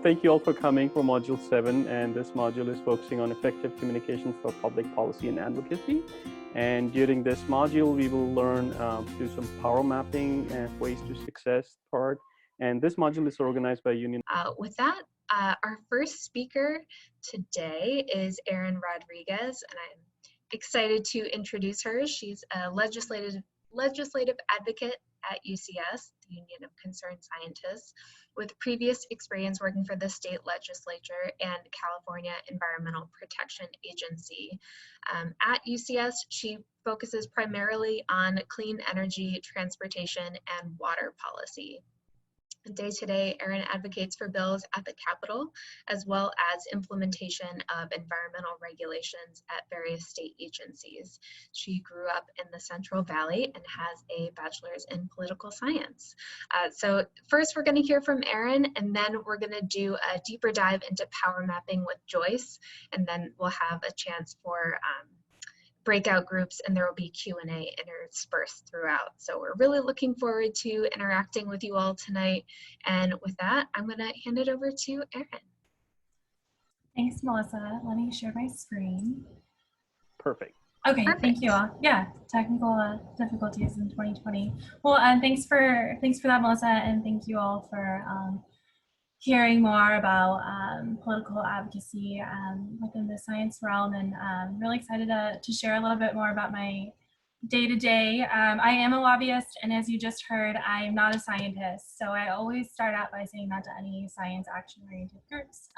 Thank you all for coming for Module 7, and this module is focusing on effective communication for public policy and advocacy. And during this module, we will learn to do some power mapping and ways to success part. And this module is organized by Union. With that, our first speaker today is Erin Rodriguez, and I'm excited to introduce her. She's a legislative advocate at UCS, the Union of Concerned Scientists, with previous experience working for the state legislature and California Environmental Protection Agency. At UCS, she focuses primarily on clean energy, transportation, and water policy. Day to day, Erin advocates for bills at the Capitol, as well as implementation of environmental regulations at various state agencies. She grew up in the Central Valley and has a bachelor's in political science. So first we're going to hear from Erin, and then we're going to do a deeper dive into power mapping with Joyce, and then we'll have a chance for breakout groups, and there will be Q&A interspersed throughout. So we're really looking forward to interacting with you all tonight. And with that, I'm going to hand it over to Erin. Thanks, Melissa. Let me share my screen. Perfect. Okay, Perfect. Thank you all. Yeah, technical difficulties in 2020. Well, thanks for that, Melissa, and thank you all for hearing more about political advocacy within the science realm, and I'm really excited to share a little bit more about my day-to-day. I am a lobbyist, and as you just heard, I am not a scientist, so I always start out by saying that to any science action-oriented groups.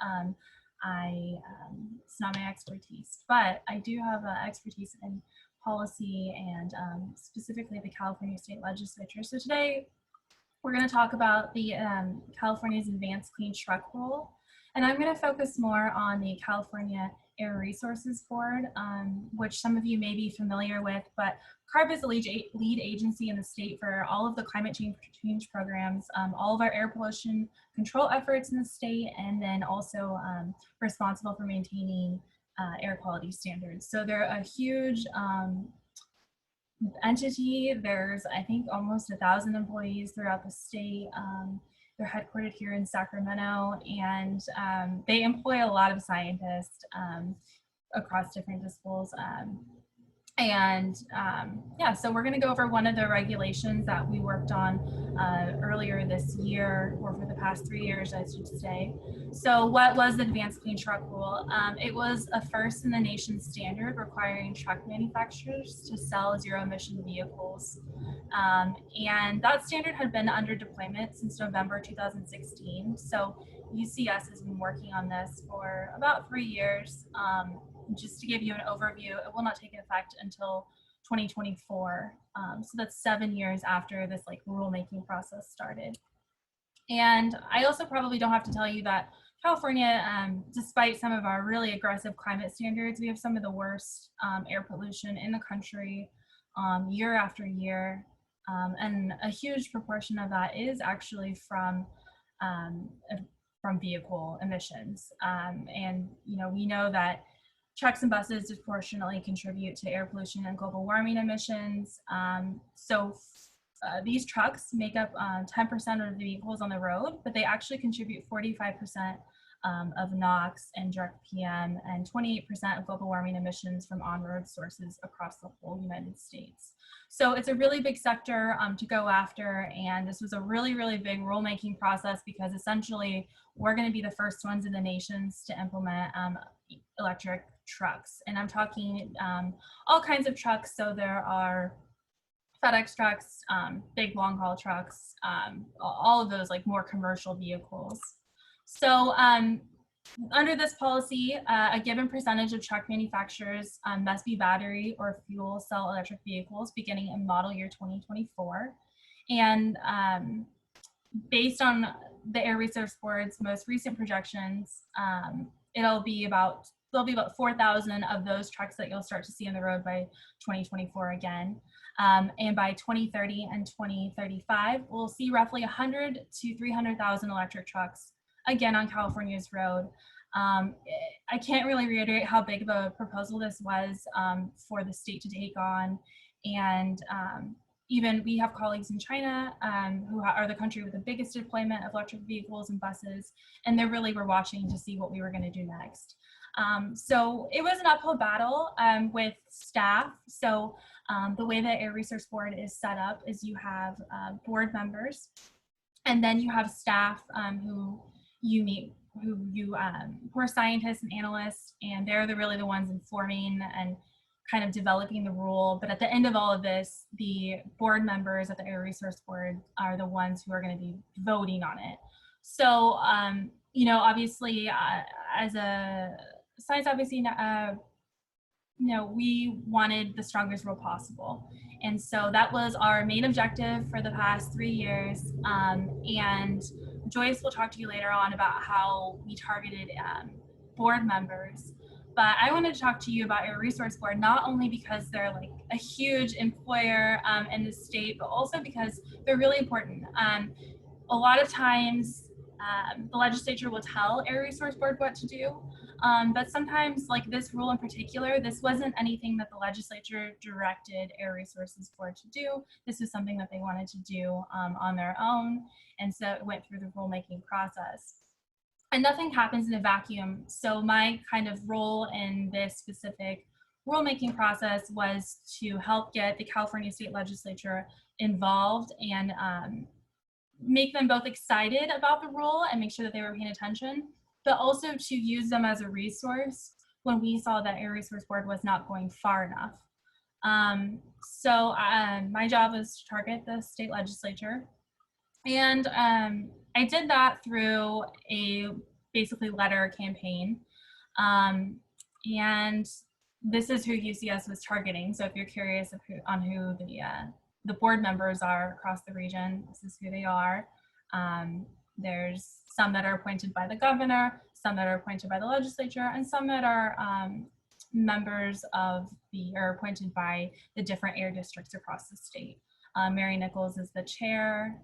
It's not my expertise, but I do have expertise in policy and specifically the California State Legislature. So today, we're going to talk about the California's Advanced Clean Truck Rule, and I'm going to focus more on the California Air Resources Board, which some of you may be familiar with, but CARB is the lead agency in the state for all of the climate change programs, all of our air pollution control efforts in the state, and then also responsible for maintaining air quality standards. So they're a huge entity. There's, I think, almost 1,000 employees throughout the state. They're headquartered here in Sacramento, and they employ a lot of scientists across different disciplines. Yeah, so we're going to go over one of the regulations that we worked on earlier this year, or for the past 3 years, I should say. So what was the Advanced Clean Truck Rule? It was a first in the nation standard requiring truck manufacturers to sell zero-emission vehicles. And that standard had been under deployment since November 2016. So UCS has been working on this for about 3 years. Just to give you an overview, it will not take effect until 2024. So that's 7 years after this rulemaking process started. And I also probably don't have to tell you that California, despite some of our really aggressive climate standards, we have some of the worst air pollution in the country year after year. And a huge proportion of that is actually from vehicle emissions. And we know that trucks and buses disproportionately contribute to air pollution and global warming emissions. These trucks make up 10% of the vehicles on the road, but they actually contribute 45% of NOx and direct PM and 28% of global warming emissions from on-road sources across the whole United States. So it's a really big sector to go after, and this was a really, really big rulemaking process because essentially we're going to be the first ones in the nations to implement electric trucks. And I'm talking all kinds of trucks. So there are FedEx trucks, big long haul trucks, all of those more commercial vehicles. So under this policy, a given percentage of truck manufacturers must be battery or fuel cell electric vehicles beginning in model year 2024. And based on the Air Resource Board's most recent projections, there'll be about 4,000 of those trucks that you'll start to see on the road by 2024 again. And by 2030 and 2035, we'll see roughly 100 to 300,000 electric trucks again on California's road. I can't really reiterate how big of a proposal this was for the state to take on. And even we have colleagues in China who are the country with the biggest deployment of electric vehicles and buses, and they really were watching to see what we were going to do next. So it was an uphill battle with staff. So the way that Air Resource Board is set up is you have board members, and then you have staff who you meet, who are scientists and analysts, and they're really the ones informing and kind of developing the rule. But at the end of all of this, the board members at the Air Resource Board are the ones who are going to be voting on it. So, you know, obviously, as a science advocacy, we wanted the strongest rule possible. And so that was our main objective for the past 3 years. And Joyce will talk to you later on about how we targeted board members. But I wanted to talk to you about Air Resource Board, not only because they're like a huge employer in the state, but also because they're really important. A lot of times the legislature will tell Air Resource Board what to do, but sometimes, like this rule in particular, this wasn't anything that the legislature directed Air Resources Board to do. This was something that they wanted to do on their own, and so it went through the rulemaking process. And nothing happens in a vacuum. So my kind of role in this specific rulemaking process was to help get the California State Legislature involved and make them both excited about the rule and make sure that they were paying attention, but also to use them as a resource when we saw that Air Resource Board was not going far enough. So my job was to target the state legislature. And I did that through a basically letter campaign. And this is who UCS was targeting. So if you're curious on who the board members are across the region, this is who they are. There's some that are appointed by the governor, some that are appointed by the legislature, and some that are members of or appointed by the different air districts across the state. Mary Nichols is the chair.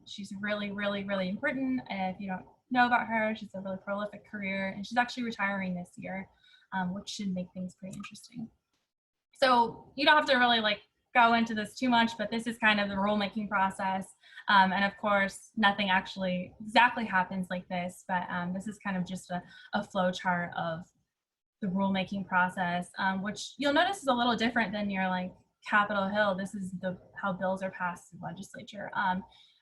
She's really, really, really important. If you don't know about her, she's a really prolific career, and she's actually retiring this year, which should make things pretty interesting. So you don't have to really go into this too much, but this is kind of the rulemaking process. And of course, nothing actually exactly happens like this, but this is kind of just a flow chart of the rulemaking process, which you'll notice is a little different than your Capitol Hill. This is how bills are passed in the legislature.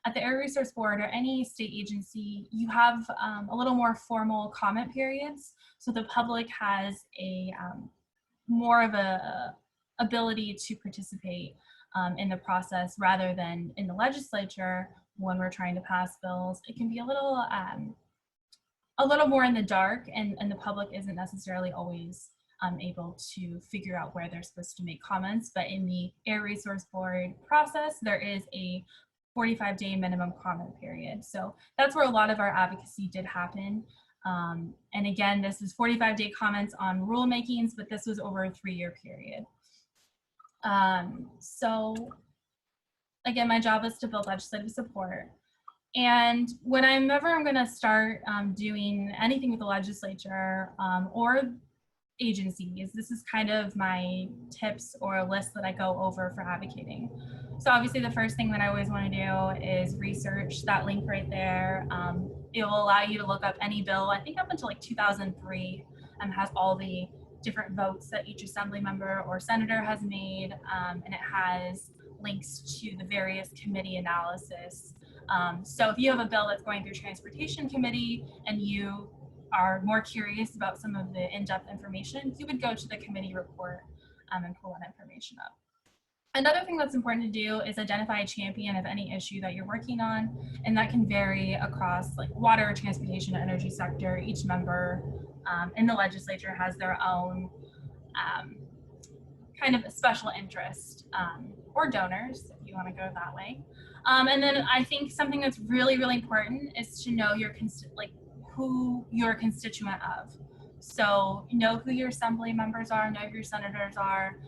At the Air Resource Board or any state agency, you have a little more formal comment periods. So the public has a more of a ability to participate in the process rather than in the legislature when we're trying to pass bills. It can be a little more in the dark, and the public isn't necessarily always able to figure out where they're supposed to make comments. But in the Air Resource Board process, there is a 45-day minimum comment period. So that's where a lot of our advocacy did happen. And again, this is 45-day comments on rulemakings, but this was over a 3-year period. So again, my job is to build legislative support. And whenever I'm going to start doing anything with the legislature or agencies, this is kind of my tips or a list that I go over for advocating. So obviously the first thing that I always want to do is research. That link right there. It will allow you to look up any bill, I think up until 2003, has all the different votes that each assembly member or senator has made, and it has links to the various committee analysis. So if you have a bill that's going through Transportation Committee and you are more curious about some of the in-depth information, you would go to the committee report and pull that information up. Another thing that's important to do is identify a champion of any issue that you're working on, and that can vary across water, transportation, energy sector. Each member in the legislature has their own kind of a special interest, or donors, if you want to go that way. And then I think something that's really, really important is to know your who you're a constituent of. So know who your assembly members are, know who your senators are,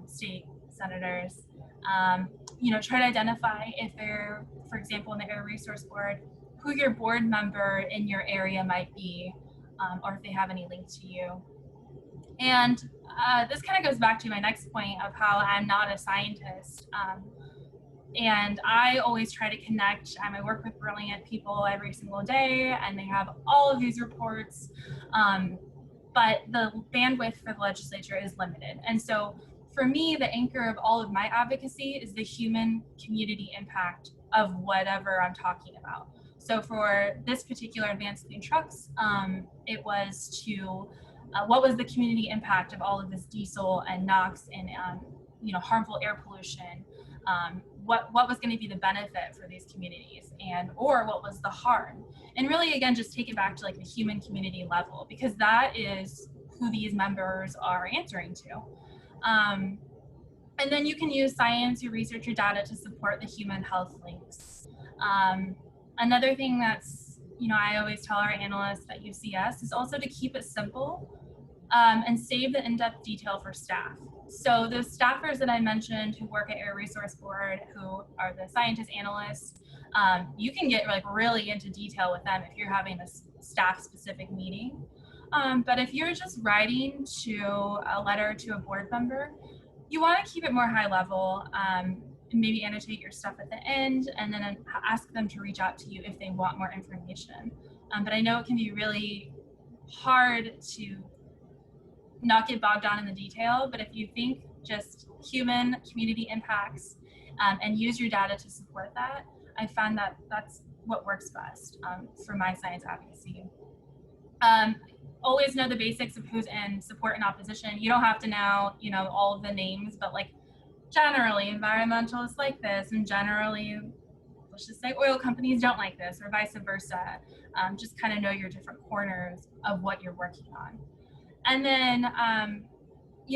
state senators. Try to identify if they're, for example, in the Air Resource Board, who your board member in your area might be, or if they have any link to you. And this kind of goes back to my next point of how I'm not a scientist. And I always try to connect. I work with brilliant people every single day, and they have all of these reports. But the bandwidth for the legislature is limited. And so for me, the anchor of all of my advocacy is the human community impact of whatever I'm talking about. So for this particular advanced clean trucks, it was to, what was the community impact of all of this diesel and NOx and harmful air pollution? What was going to be the benefit for these communities, and or what was the harm? And really, again, just take it back to like the human community level, because that is who these members are answering to. And then you can use science, your research, your data to support the human health links. Another thing that's, I always tell our analysts at UCS is also to keep it simple and save the in-depth detail for staff. So the staffers that I mentioned who work at Air Resource Board, who are the scientists, analysts, you can get like really into detail with them if you're having a staff-specific meeting. But if you're just writing to a letter to a board member, you want to keep it more high level, and maybe annotate your stuff at the end, and then ask them to reach out to you if they want more information. But I know it can be really hard to not get bogged down in the detail, but if you think just human community impacts and use your data to support that, I found that that's what works best for my science advocacy. Always know the basics of who's in support and opposition. You don't have to know, all of the names, but like generally environmentalists like this, and generally, let's just say oil companies don't like this, or vice versa. Just kind of know your different corners of what you're working on. And then,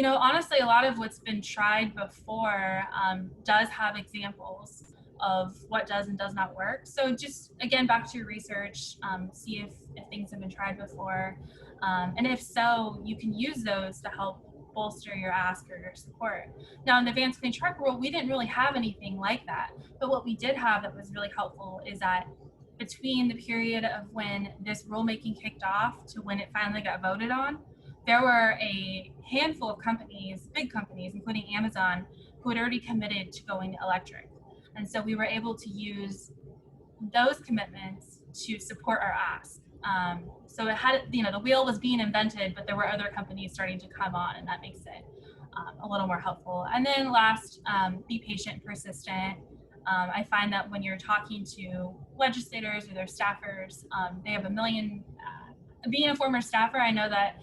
honestly, a lot of what's been tried before does have examples of what does and does not work. So just, again, back to your research, see if things have been tried before. And if so, you can use those to help bolster your ask or your support. Now, in the Advanced Clean Truck world, we didn't really have anything like that. But what we did have that was really helpful is that between the period of when this rulemaking kicked off to when it finally got voted on, there were a handful of companies, big companies, including Amazon, who had already committed to going electric. And so we were able to use those commitments to support our ask. So it had, the wheel was being invented, but there were other companies starting to come on, and that makes it a little more helpful. And then last, be patient and persistent. I find that when you're talking to legislators or their staffers, they have a million, being a former staffer, I know that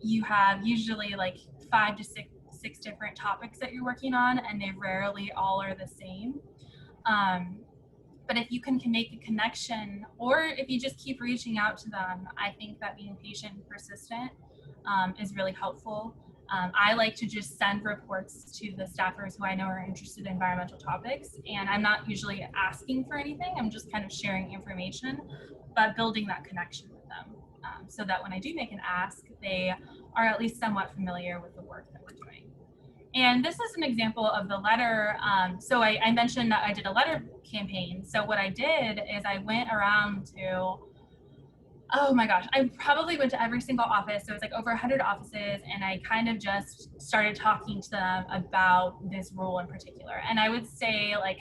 you have usually like 5 to 6 different topics that you're working on, and they rarely all are the same. But if you can make a connection, or if you just keep reaching out to them, I think that being patient and persistent is really helpful. I like to just send reports to the staffers who I know are interested in environmental topics, and I'm not usually asking for anything. I'm just kind of sharing information, but building that connection with them so that when I do make an ask, they are at least somewhat familiar with the work that we're doing. And this is an example of the letter. So I mentioned that I did a letter campaign. So what I did is I went around to, oh my gosh, I probably went to every single office. So it was like over 100 offices, and I kind of just started talking to them about this rule in particular. And I would say like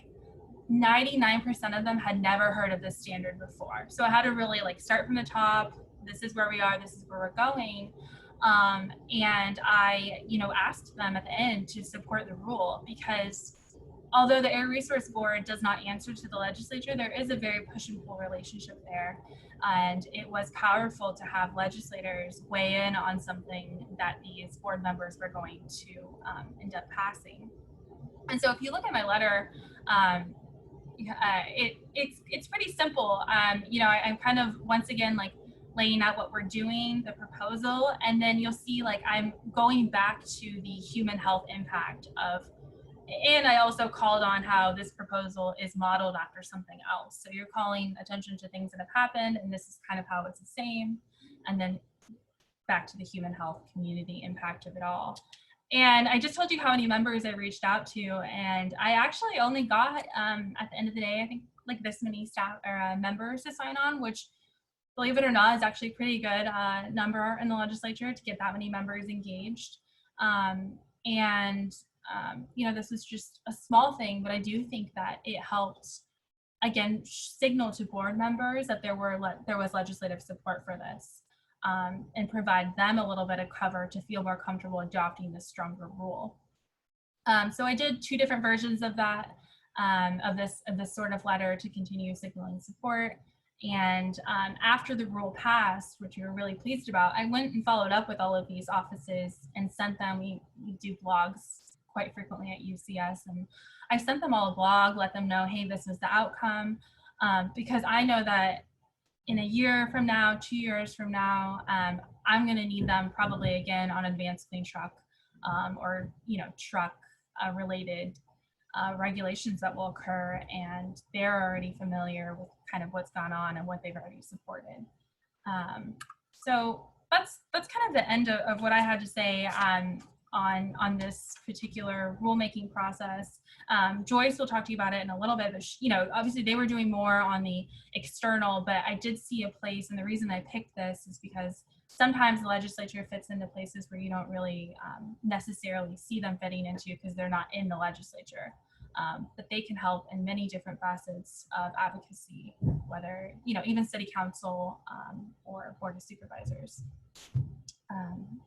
99% of them had never heard of this standard before. So I had to really like start from the top. This is where we are, this is where we're going. And I, asked them at the end to support the rule, because although the Air Resource Board does not answer to the legislature, there is a very push and pull relationship there. And it was powerful to have legislators weigh in on something that these board members were going to end up passing. And so if you look at my letter, it's pretty simple. I'm kind of, once again, like laying out what we're doing, the proposal, and then you'll see like I'm going back to the human health impact of, and I also called on how this proposal is modeled after something else. So you're calling attention to things that have happened, and this is kind of how it's the same, and then back to the human health community impact of it all. And I just told you how many members I reached out to, and I actually only got, at the end of the day, I think like this many staff or members to sign on, which, believe it or not, is actually a pretty good number in the legislature to get that many members engaged. this was just a small thing, but I do think that it helped, again, signal to board members that there was legislative support for this, and provide them a little bit of cover to feel more comfortable adopting this stronger rule. So I did 2 different versions of that, of this sort of letter to continue signaling support. And after the rule passed, which we were really pleased about, I went and followed up with all of these offices and sent them, we do blogs quite frequently at UCS, and I sent them all a blog, let them know, hey, this is the outcome, because I know that in a year from now, 2 years from now, I'm going to need them probably again on advanced clean truck, or truck related regulations that will occur, and they're already familiar with kind of what's gone on and what they've already supported. So that's kind of the end of what I had to say on this particular rulemaking process. Joyce will talk to you about it in a little bit, but obviously they were doing more on the external, but I did see a place, and the reason I picked this is because sometimes the legislature fits into places where you don't really necessarily see them fitting into because they're not in the legislature. But they can help in many different facets of advocacy, whether, even city council or board of supervisors.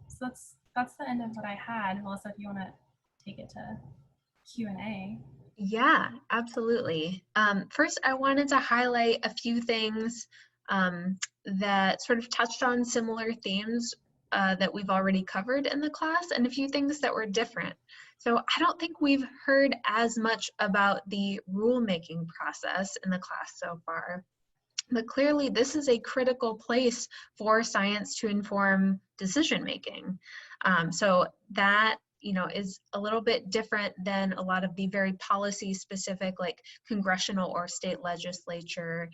So that's the end of what I had. Melissa, if you want to take it to Q&A. Yeah, absolutely. First, I wanted to highlight a few things that sort of touched on similar themes that we've already covered in the class, and a few things that were different. So I don't think we've heard as much about the rulemaking process in the class so far, but clearly this is a critical place for science to inform decision making. So that is a little bit different than a lot of the very policy specific, like congressional or state legislature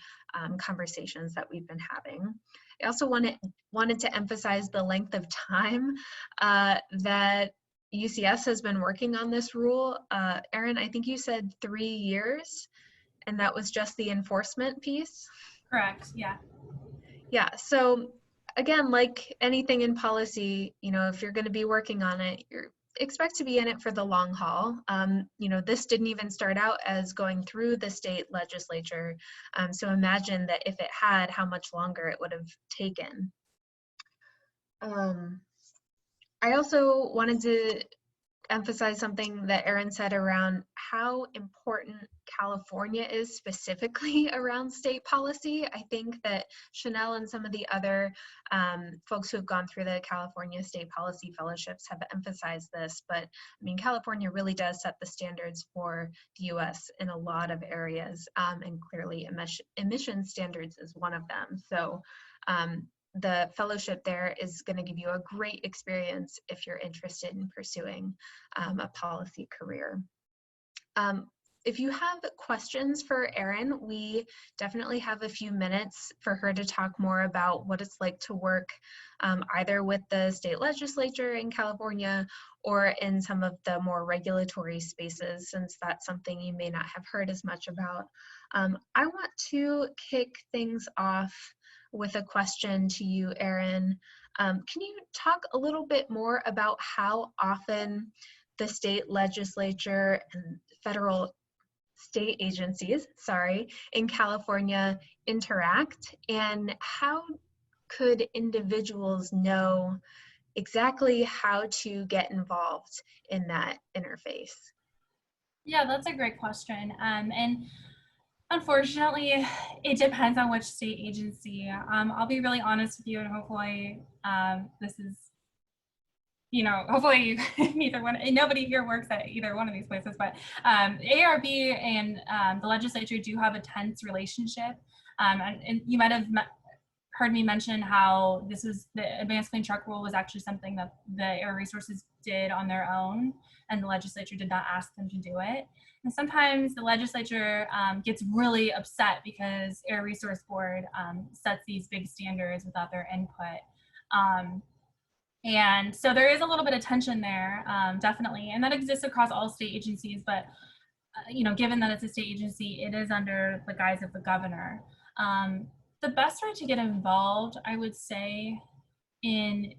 conversations that we've been having. I also wanted to emphasize the length of time that UCS has been working on this rule. Erin, I think you said 3 years, and that was just the enforcement piece? Correct, yeah. Yeah, so again, like anything in policy, if you're going to be working on it, you're expect to be in it for the long haul. This didn't even start out as going through the state legislature. So imagine that if it had, how much longer it would have taken. I also wanted to emphasize something that Erin said around how important California is specifically around state policy. I think that Chanel and some of the other folks who have gone through the California State Policy Fellowships have emphasized this, but I mean, California really does set the standards for the US in a lot of areas, and clearly emission standards is one of them. So the fellowship there is going to give you a great experience if you're interested in pursuing a policy career. If you have questions for Erin, we definitely have a few minutes for her to talk more about what it's like to work either with the state legislature in California or in some of the more regulatory spaces, since that's something you may not have heard as much about. I want to kick things off with a question to you, Erin. Can you talk a little bit more about how often the state legislature and federal state agencies, in California interact, and how could individuals know exactly how to get involved in that interface? Yeah, that's a great question. And unfortunately, it depends on which state agency. I'll be really honest with you, and hopefully this is, hopefully nobody here works at either one of these places, but ARB and the legislature do have a tense relationship. And you might have heard me mention how the Advanced Clean Truck Rule was actually something that the Air Resources did on their own, and the legislature did not ask them to do it. And sometimes the legislature gets really upset because Air Resource Board sets these big standards without their input. And so there is a little bit of tension there, definitely, and that exists across all state agencies, but given that it's a state agency, it is under the guise of the governor. The best way to get involved, I would say, in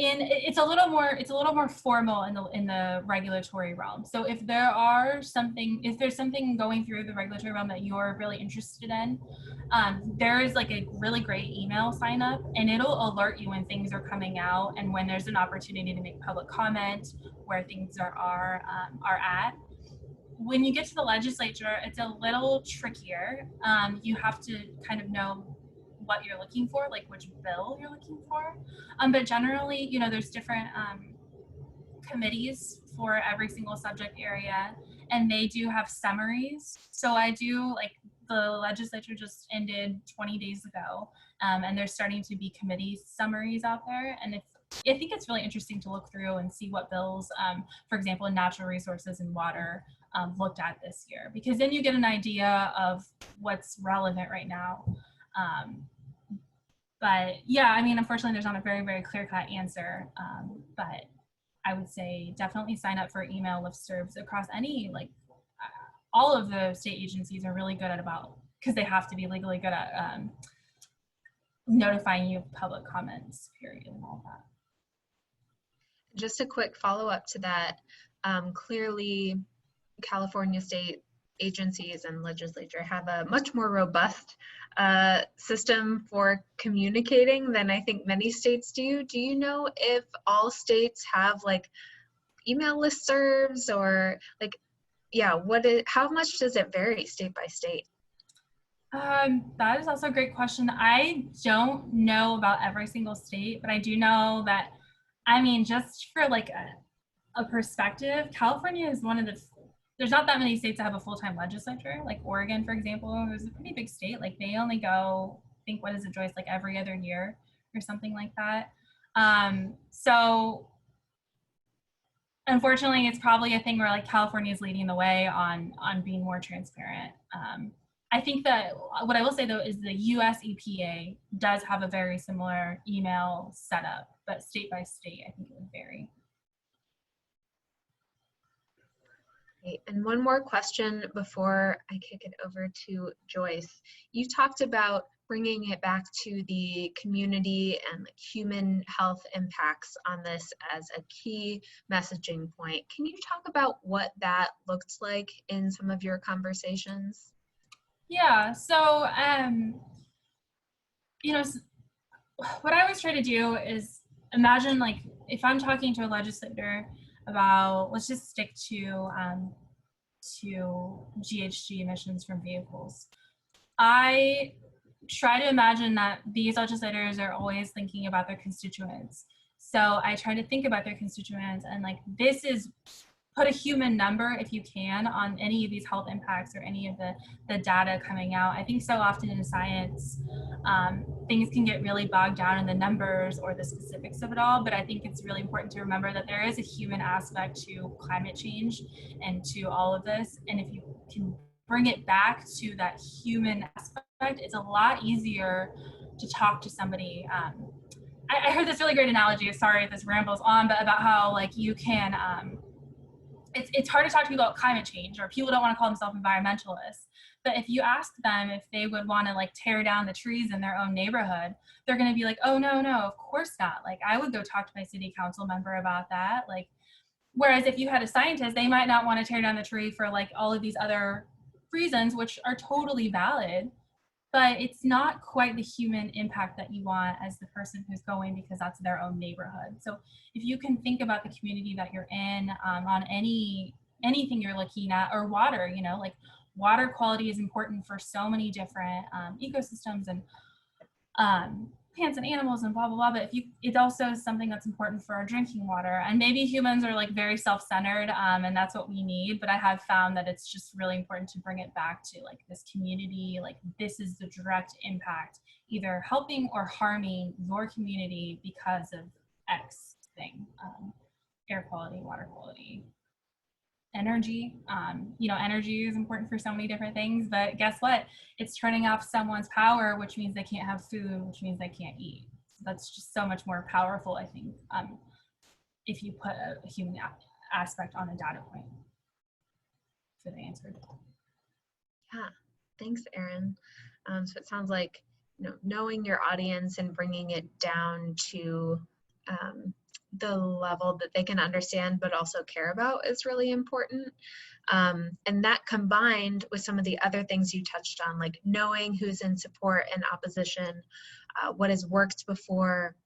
it's a little more formal in the regulatory realm. So if there's something going through the regulatory realm that you're really interested in, there is like a really great email sign up, and it'll alert you when things are coming out and when there's an opportunity to make public comment, where things are at. When you get to the legislature, it's a little trickier. You have to kind of know what you're looking for, like which bill you're looking for. But generally, you know, there's different committees for every single subject area, and they do have summaries. So the legislature just ended 20 days ago, and there's starting to be committee summaries out there. And I think it's really interesting to look through and see what bills, for example, in natural resources and water, looked at this year, because then you get an idea of what's relevant right now. But yeah, I mean, unfortunately, there's not a very, very clear-cut answer. But I would say definitely sign up for email listservs across any, all of the state agencies are really good at because they have to be legally good at notifying you of public comments, period, and all that. Just a quick follow-up to that. Clearly, California state agencies and legislature have a much more robust system for communicating than I think many states do. Do you know if all states have email listservs, or how much does it vary state by state? That is also a great question. I don't know about every single state, but I do know that, I mean, just for a perspective, California is there's not that many states that have a full-time legislature. Like Oregon, for example, is a pretty big state. They only go, I think, what is it, Joyce, every other year or something like that. So unfortunately, it's probably a thing where California is leading the way on being more transparent. I think that what I will say though is the US EPA does have a very similar email setup, but state by state, I think it would vary. Great. And one more question before I kick it over to Joyce. You talked about bringing it back to the community and human health impacts on this as a key messaging point. Can you talk about what that looked like in some of your conversations? Yeah, so, what I always try to do is imagine if I'm talking to a legislator about, let's just stick to GHG emissions from vehicles. I try to imagine that these legislators are always thinking about their constituents. So I try to think about their constituents and put a human number, if you can, on any of these health impacts or any of the data coming out. I think so often in science, things can get really bogged down in the numbers or the specifics of it all, but I think it's really important to remember that there is a human aspect to climate change and to all of this. And if you can bring it back to that human aspect, it's a lot easier to talk to somebody. I heard this really great analogy, sorry if this rambles on, but about how you can, it's hard to talk to people about climate change, or people don't want to call themselves environmentalists. But if you ask them if they would want to tear down the trees in their own neighborhood, they're going to be like, oh, no, of course not. I would go talk to my city council member about that. Whereas if you had a scientist, they might not want to tear down the tree for all of these other reasons, which are totally valid. But it's not quite the human impact that you want as the person who's going, because that's their own neighborhood. So if you can think about the community that you're in, on anything you're looking at, or water, water quality is important for so many different ecosystems and plants and animals and blah, blah, blah. But it's also something that's important for our drinking water. And maybe humans are very self-centered, and that's what we need. But I have found that it's just really important to bring it back to this community, this is the direct impact, either helping or harming your community because of X thing, air quality, water quality. Energy, energy is important for so many different things, but guess what? It's turning off someone's power, which means they can't have food, which means they can't eat. So that's just so much more powerful, I think, if you put a human aspect on a data point. So they answered. Yeah, thanks, Erin. So it sounds like knowing your audience and bringing it down to the level that they can understand but also care about is really important. And that combined with some of the other things you touched on, like knowing who's in support and opposition, what has worked before,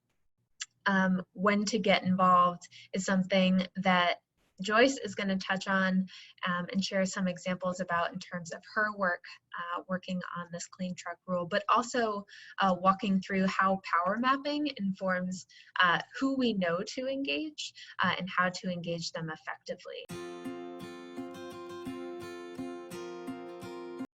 when to get involved, is something that Joyce is going to touch on and share some examples about in terms of her work working on this clean truck rule, but also walking through how power mapping informs who we know to engage and how to engage them effectively.